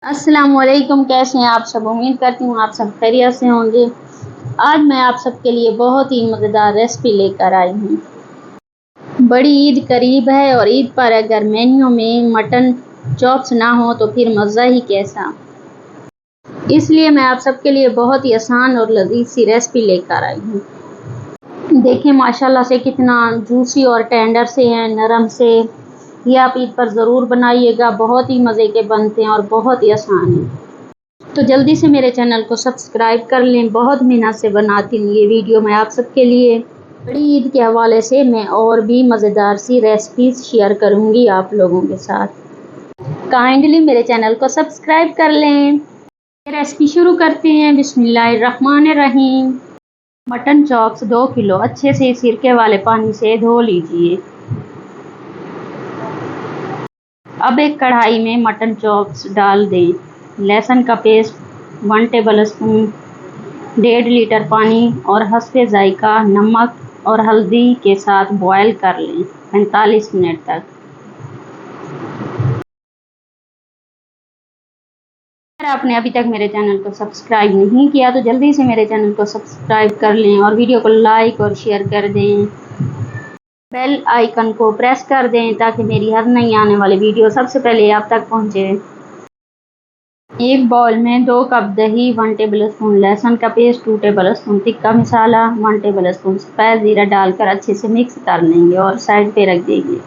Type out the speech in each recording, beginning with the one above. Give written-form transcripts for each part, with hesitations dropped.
अस्सलामुअलैकुम, कैसे हैं आप सब। उम्मीद करती हूँ आप सब खैरियत से होंगे। आज मैं आप सबके लिए बहुत ही मज़ेदार रेसिपी लेकर आई हूँ। बड़ी ईद करीब है और ईद पर अगर मेन्यू में मटन चॉप्स ना हो तो फिर मज़ा ही कैसा। इसलिए मैं आप सबके लिए बहुत ही आसान और लजीज सी रेसिपी लेकर आई हूँ। देखिए माशाल्लाह से कितना जूसी और टेंडर से हैं, नरम से। ये आप ईद पर ज़रूर बनाइएगा, बहुत ही मज़े के बनते हैं और बहुत ही आसान है। तो जल्दी से मेरे चैनल को सब्सक्राइब कर लें। बहुत मेहनत से बनाती हूँ ये वीडियो मैं आप सबके लिए। बड़ी ईद के हवाले से मैं और भी मज़ेदार सी रेसिपीज़ शेयर करूँगी आप लोगों के साथ। काइंडली मेरे चैनल को सब्सक्राइब कर लें। रेसिपी शुरू करते हैं। बिस्मिल्लाहिर्रहमानिर्रहीम। मटन चॉप्स 2 किलो अच्छे से सिरके वाले पानी से धो लीजिए। अब एक कढ़ाई में मटन चॉप्स डाल दें। लहसुन का पेस्ट 1 टेबल स्पून, 1.5 लीटर पानी और हस्बे जायका नमक और हल्दी के साथ बॉयल कर लें 45 मिनट तक। अगर आपने अभी तक मेरे चैनल को सब्सक्राइब नहीं किया तो जल्दी से मेरे चैनल को सब्सक्राइब कर लें और वीडियो को लाइक और शेयर कर दें। बेल आइकन को प्रेस कर दें ताकि मेरी हर नई आने वाली वीडियो सबसे पहले आप तक पहुंचे। एक बाउल में 2 कप दही, 1 टेबल स्पून लहसुन का पेस्ट, 2 टेबल स्पून तिक्का मसाला, 1 टेबल स्पून सफ़ेद जीरा डालकर अच्छे से मिक्स कर लेंगे और साइड पे रख देंगे।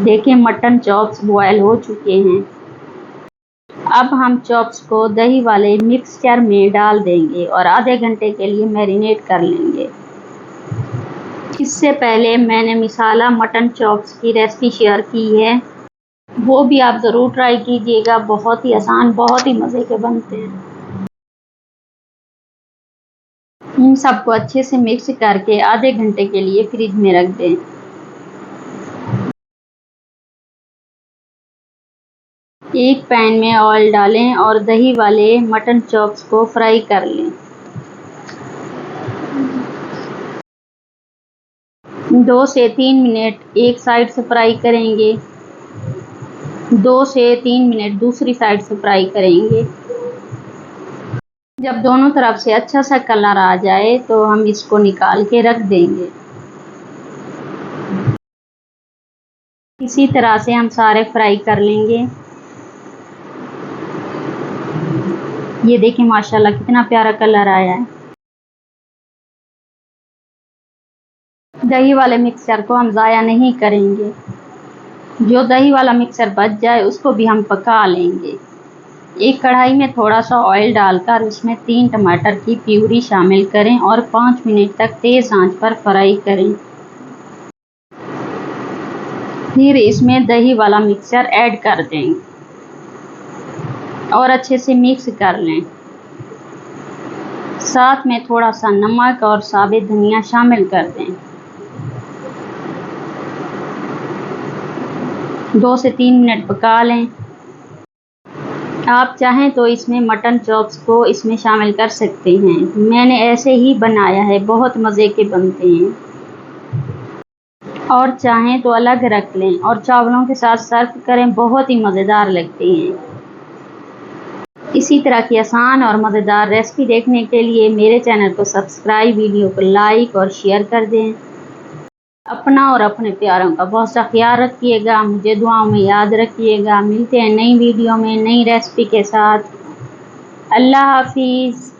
देखिए मटन चॉप्स बॉयल हो चुके हैं। अब हम चॉप्स को दही वाले मिक्सचर में डाल देंगे और आधे घंटे के लिए मैरिनेट कर लेंगे। इससे पहले मैंने मसाला मटन चॉप्स की रेसिपी शेयर की है, वो भी आप ज़रूर ट्राई कीजिएगा। बहुत ही आसान, बहुत ही मज़े के बनते हैं। इन सबको अच्छे से मिक्स करके आधे घंटे के लिए फ्रिज में रख दें। एक पैन में ऑयल डालें और दही वाले मटन चॉप्स को फ्राई कर लें। 2 से 3 मिनट एक साइड से फ्राई करेंगे, 2 से 3 मिनट दूसरी साइड से फ्राई करेंगे। जब दोनों तरफ से अच्छा सा कलर आ जाए तो हम इसको निकाल के रख देंगे। इसी तरह से हम सारे फ्राई कर लेंगे। ये देखिए माशाल्लाह कितना प्यारा कलर आया है। दही वाले मिक्सचर को हम ज़ाया नहीं करेंगे। जो दही वाला मिक्सचर बच जाए उसको भी हम पका लेंगे। एक कढ़ाई में थोड़ा सा ऑयल डालकर उसमें 3 टमाटर की प्यूरी शामिल करें और 5 मिनट तक तेज़ आंच पर फ्राई करें। फिर इसमें दही वाला मिक्सचर ऐड कर दें और अच्छे से मिक्स कर लें। साथ में थोड़ा सा नमक और साबुत धनिया शामिल कर दें। 2 से 3 मिनट पका लें। आप चाहें तो इसमें मटन चॉप्स को इसमें शामिल कर सकते हैं। मैंने ऐसे ही बनाया है, बहुत मज़े के बनते हैं। और चाहें तो अलग रख लें और चावलों के साथ सर्व करें, बहुत ही मज़ेदार लगते हैं। इसी तरह की आसान और मज़ेदार रेसिपी देखने के लिए मेरे चैनल को सब्सक्राइब, वीडियो को लाइक और शेयर कर दें। अपना और अपने प्यारों का बहुत सा ख्याल रखिएगा। मुझे दुआओं में याद रखिएगा। मिलते हैं नई वीडियो में नई रेसिपी के साथ। अल्लाह हाफिज़।